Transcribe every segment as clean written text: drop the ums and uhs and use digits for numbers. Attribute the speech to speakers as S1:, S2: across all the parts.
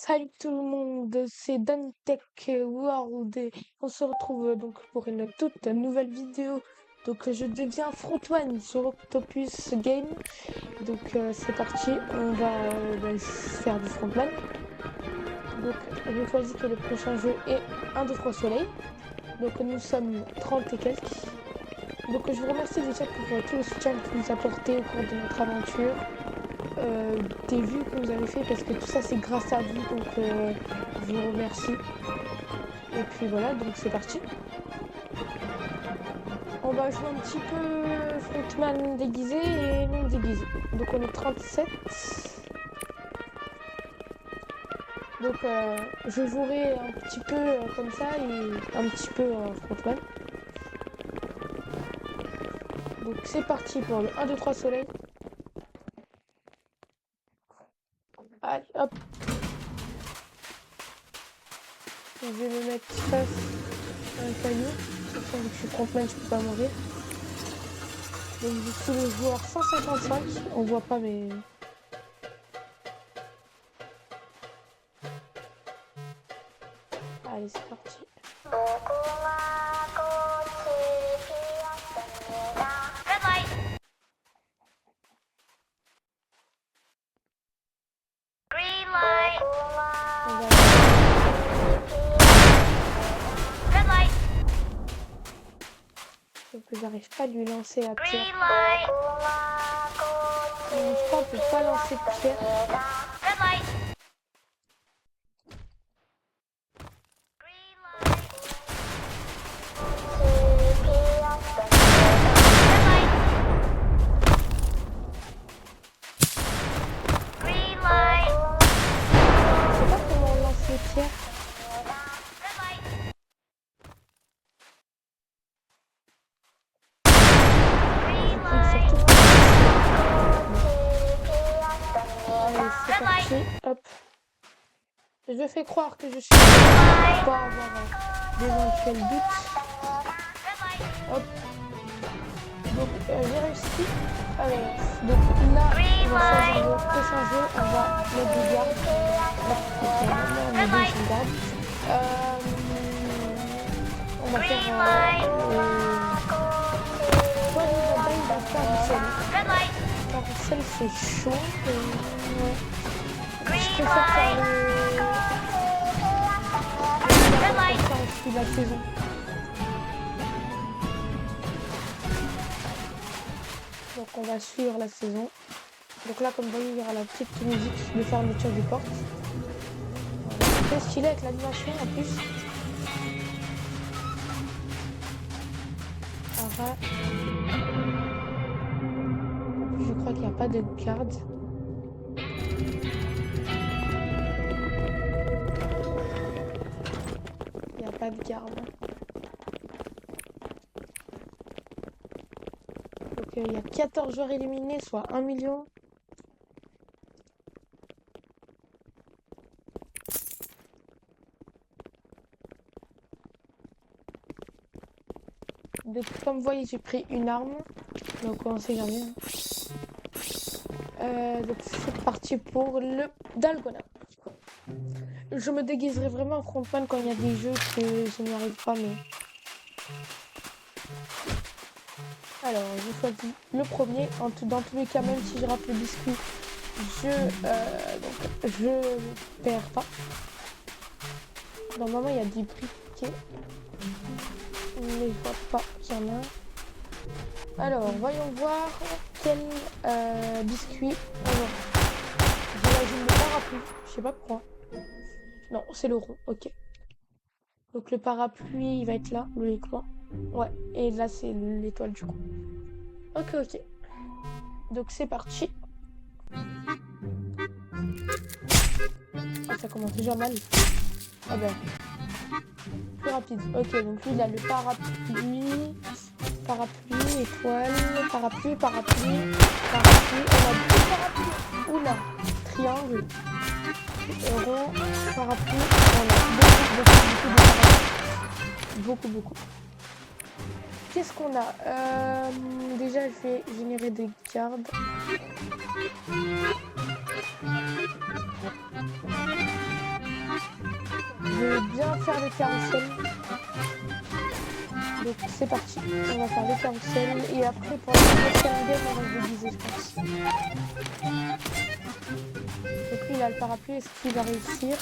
S1: Salut tout le monde, c'est Dantech World et on se retrouve donc pour une toute nouvelle vidéo. Donc je deviens frontman sur Octopus Game. Donc c'est parti, on va faire du frontman. Donc j'ai choisi que le prochain jeu est 1, 2, 3 soleil. Donc nous sommes 30 et quelques. Donc je vous remercie déjà pour tout le soutien que vous nous apportez au cours de notre aventure. Des vues que vous avez fait parce que tout ça c'est grâce à vous, donc je vous remercie. Et puis voilà, donc c'est parti. On va jouer un petit peu frontman déguisé et non déguisé. Donc on est 37. Donc je jouerai un petit peu comme ça et un petit peu frontman. Donc c'est parti pour le 1, 2, 3 soleil. Allez, hop. Je vais me mettre face à un caillou. De toute façon, vu que je suis frontman, je peux pas mourir. Donc du coup le joueur 155, on voit pas mais... Allez c'est parti.
S2: Red light. Green light.
S1: On va...
S2: Red light.
S1: Sauf que j'arrive pas à lui lancer la pierre.
S2: Green light.
S1: Je crois qu'on peut pas lancer de pierre.
S2: Red light. Green light. Red light. Green light.
S1: Je sais pas comment on lance les pierres.
S2: Red light. Green
S1: Donc
S2: light.
S1: surtout allez c'est parti. Hop. Je fais croire que je suis pour pas avoir d'éventuels doutes.
S2: Red light.
S1: Hop. Donc j'ai réussi. Alors, donc là, on va choisir le prochain jeu. On va mettre des gardes. On met des gardes. On va faire soit du bataille, on va faire du sel.
S2: Red light.
S1: Faire du sel, c'est chaud. Ouais. Je
S2: Green
S1: préfère faire
S2: light.
S1: le
S2: Red light.
S1: faire aussi la saison. Donc on va suivre la saison. Donc là, comme vous voyez, il y aura la petite musique de fermeture des portes. C'est très stylé avec l'animation en plus. Ara. En plus, je crois qu'il n'y a pas de garde. Il n'y a pas de garde. Donc il y a 14 joueurs éliminés, soit 1 million. Donc, comme vous voyez, j'ai pris une arme. Donc on sait jamais. Donc c'est parti pour le Dalgona. Je me déguiserai vraiment en frontman quand il y a des jeux que je n'y arrive pas, mais... Alors, je choisis le premier. Dans tous les cas, même si je rate le biscuit, je perds pas. Normalement, il y a des briquets. Mais je vois pas qu'il y en a. Alors, voyons voir quel biscuit on va. J'imagine le parapluie. Je sais pas pourquoi. Non, c'est le rond. Ok. Donc le parapluie, il va être là, logiquement. Ouais, et là, c'est l'étoile du coup. Ok, ok. Donc c'est parti. Ah, ça commence déjà mal. Ah ben. Plus rapide. Ok, donc lui, il a le parapluie. Parapluie, étoile, parapluie, parapluie, parapluie. On a deux parapluies. Oula. Triangle. Rond, parapluie. On a beaucoup de parapluies. Beaucoup. Qu'est-ce qu'on a déjà, je vais générer des gardes. Viens faire le carrousel. Donc c'est parti, on va faire le carrousel et après pour la prochaine game on va se déguiser je pense. Donc lui il a le parapluie, est-ce qu'il va réussir?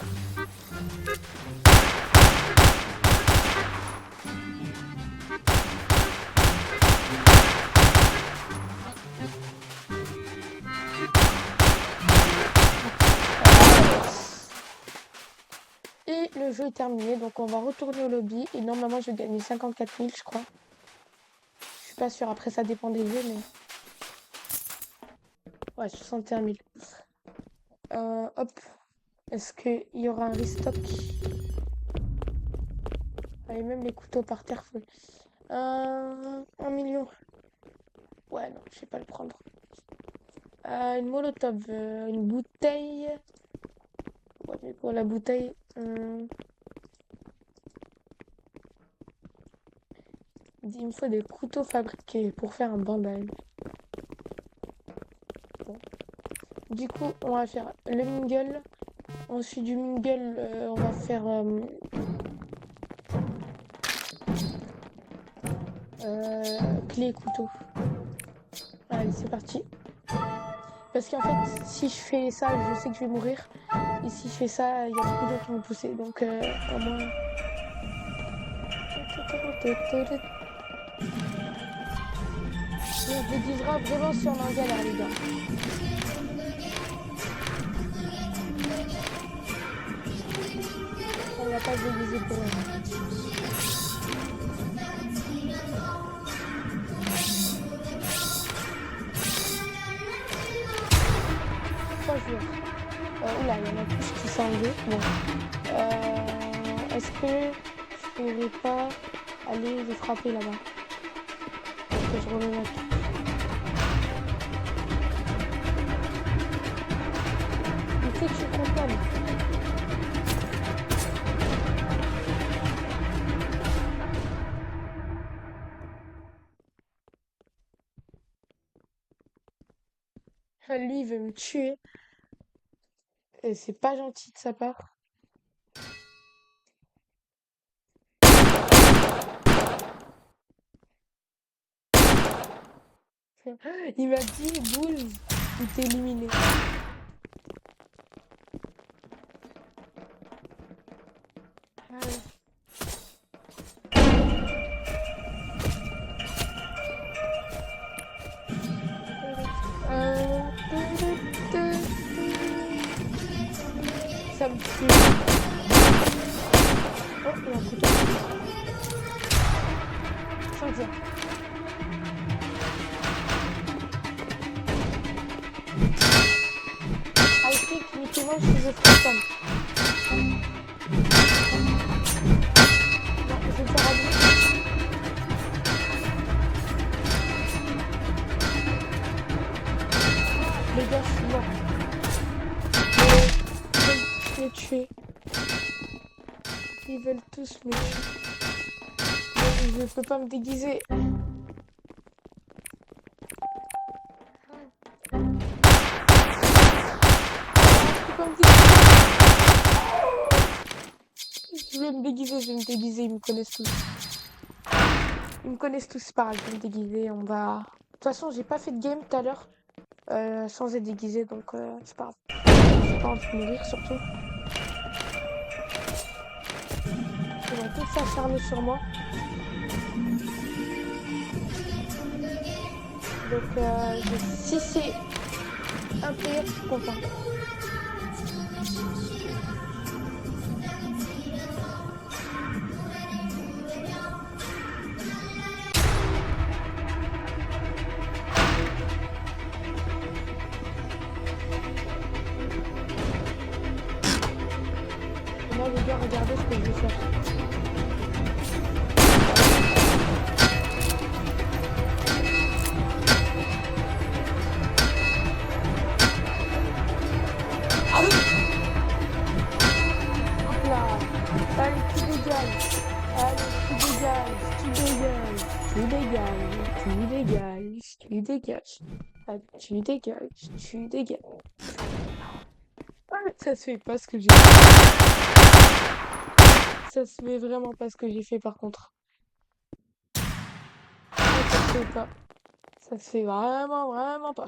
S1: Et le jeu est terminé, donc on va retourner au lobby et normalement je vais gagner 54 000 je crois. Je suis pas sûre, après ça dépend des jeux mais... Ouais, 61 000. Hop. Est-ce qu'il y aura un restock? Allez, même les couteaux par terre. 1 million. Ouais, non, je vais pas le prendre. Une molotov. Une bouteille. Ouais, mais pour la bouteille... il me faut des couteaux fabriqués pour faire un bandage. Bon. Du coup, on va faire le mingle. Ensuite du mingle, on va faire... clé et couteau. Allez, c'est parti. Parce qu'en fait, si je fais ça, je sais que je vais mourir. Et si je fais ça, il y a beaucoup d'autres qui vont pousser. Donc, au moins... On se déguisera vraiment si on est en galère, les gars. On va pas se déguiser pour rien. 3 joueurs. Oula, il y en a plus qui sont enlevés. Bon. Est-ce que je pourrais pas aller les frapper là-bas? Parce que je remets ma touche. Il fait que je suis content. Lui, il veut me tuer. Et c'est pas gentil de sa part. Il m'a dit, boule, il t'est éliminé. Ça me tue. Oh, il y a un couteau. Sans dire. I think Mickey Mouse is a person. Non, je vais me faire abus. Les gars, je suis mort. Ils veulent tous me tuer. Ils veulent tous me tuer. Je peux pas me déguiser. Je vais me déguiser, je vais me déguiser, ils me connaissent tous. Ils me connaissent tous, c'est pareil, je vais me déguiser, on va... De toute façon, j'ai pas fait de game tout à l'heure sans être déguisé, donc c'est pas grave. J'ai pas envie de mourir, surtout. Ils vont tous s'acharner sur moi. Donc, si c'est un player, je suis content. Là, les gars, regardez ce que je vais faire. Hop là. Allez, tu dégages. Allez, tu dégages. Tu dégages. Tu dégages. Tu dégages. Tu dégages. Allez, tu dégages. Tu dégages. Ça se fait pas ce que j'ai dit. Ça se fait vraiment pas ce que j'ai fait par contre. Ça se fait pas. Ça se fait vraiment, vraiment pas.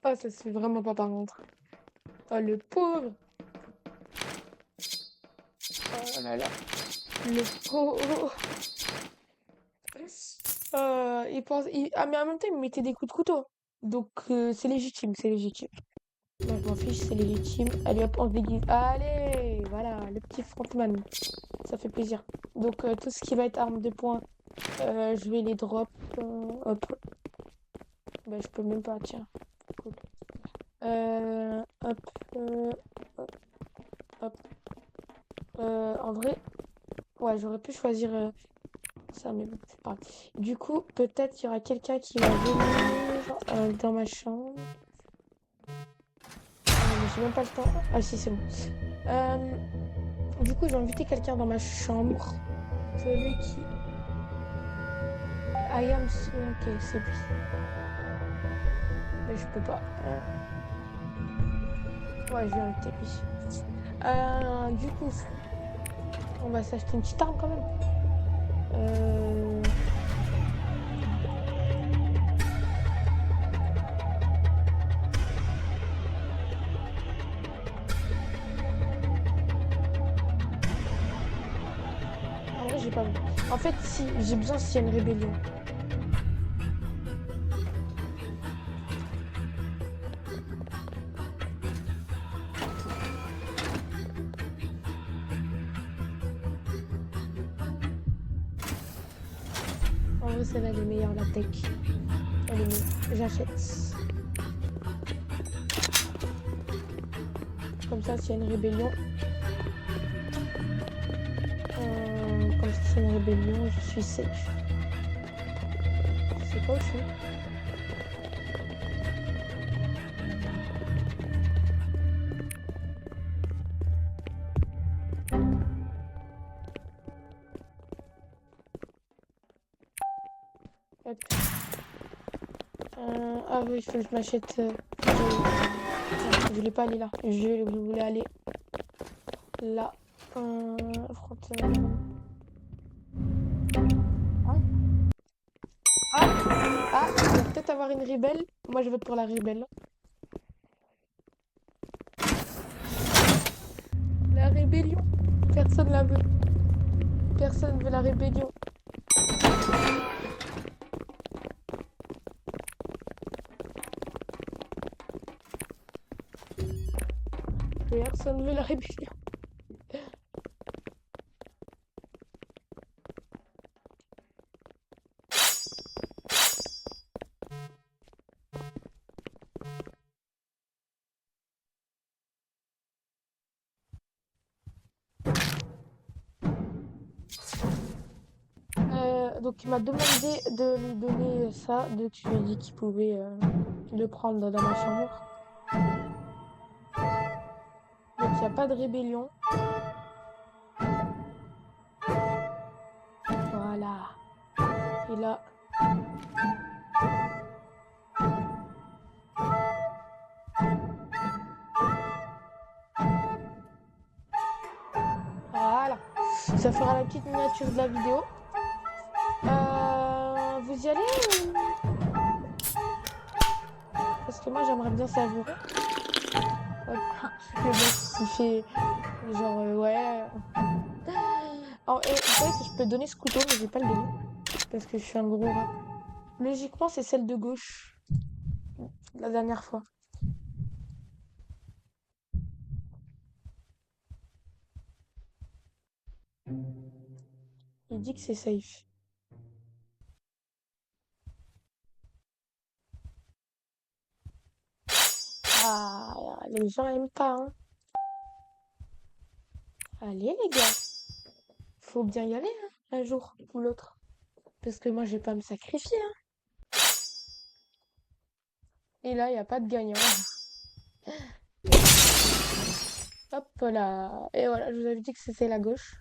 S1: Ah, ça se fait vraiment pas par contre. Oh, le pauvre. Oh là là. Le pauvre. Il pense... Ah, mais en même temps, il me mettait des coups de couteau. Donc, c'est légitime, c'est légitime. Moi, je m'en fiche, c'est légitime. Allez, hop, on se déguise. Allez, voilà, le petit frontman. Ça fait plaisir. Donc, tout ce qui va être arme de poing, je vais les drop. Hop. Bah, je peux même pas, tiens. Cool. Hop, hop, hop. En vrai, ouais, j'aurais pu choisir ça, mais bon, c'est pas grave. Du coup, peut-être qu'il y aura quelqu'un qui va venir dans ma chambre. Ah, mais j'ai même pas le temps. Ah, si, c'est bon. Du coup, j'ai invité quelqu'un dans ma chambre. Celui qui. I am. Ok, c'est lui. Mais je peux pas. Ouais, je vais inviter lui. Du coup, on va s'acheter une petite arme quand même. En vrai, j'ai pas. En fait, si, j'ai besoin s'il y a une rébellion. En vrai, celle-là, elle est meilleure, la tech. Elle est meilleure. J'achète. Comme ça, s'il y a une rébellion. Comme ça, s'il y a une rébellion, je suis safe. Je sais pas où je suis. Hop. Ah oui, il faut que je m'achète. Je voulais pas aller là. Je voulais aller là. Frontière. Ah, il va peut-être avoir une rebelle. Moi, je vote pour la rebelle. La rébellion. Personne la veut. Personne veut la rébellion. Personne veut la rébellion. Donc, il m'a demandé de lui donner ça. Donc, je lui ai dit qu'il pouvait le prendre dans ma chambre. Donc, il n'y a pas de rébellion. Voilà. Et là. Voilà. Ça fera la petite miniature de la vidéo. Vous y allez ou... Parce que moi, j'aimerais bien savourer. Hop. Le mec qui fait genre, ouais. Alors, et, vous savez que je peux donner ce couteau, mais je vais pas le donner. Parce que je suis un gros rat. Logiquement, c'est celle de gauche. La dernière fois. Il dit que c'est safe. Ah, les gens aiment pas, hein. Allez, les gars. Faut bien y aller, hein, un jour ou l'autre. Parce que moi, je vais pas me sacrifier, hein. Et là, il n'y a pas de gagnant. Hop là. Et voilà, je vous avais dit que c'était la gauche.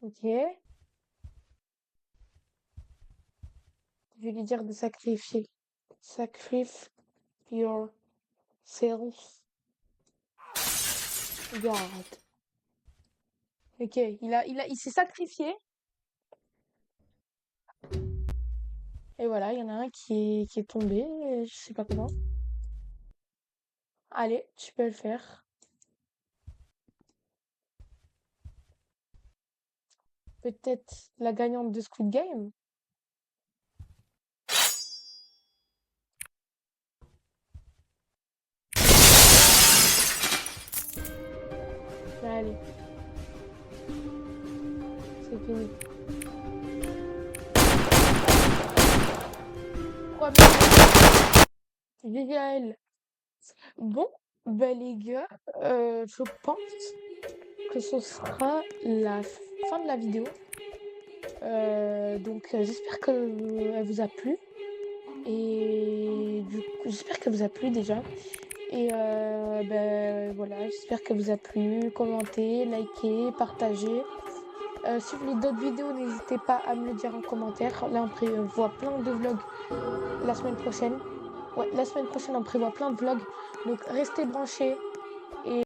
S1: Ok. Je vais lui dire de sacrifier. Sacrifice yourself. God. Ok, il s'est sacrifié. Et voilà, il y en a un qui est tombé, je sais pas comment. Allez, tu peux le faire. Peut-être la gagnante de Squid Game. Allez, c'est fini. 3 minutes. Vive à elle. Bon, ben les gars, je pense que ce sera la fin de la vidéo. Donc j'espère que elle vous a plu. Et du coup, j'espère qu'elle vous a plu déjà. Et ben voilà, j'espère qu'elle vous a plu. Commentez, likez, partagez. Si vous voulez d'autres vidéos, n'hésitez pas à me le dire en commentaire. Là, on prévoit plein de vlogs la semaine prochaine. Ouais, la semaine prochaine, on prévoit plein de vlogs. Donc, restez branchés.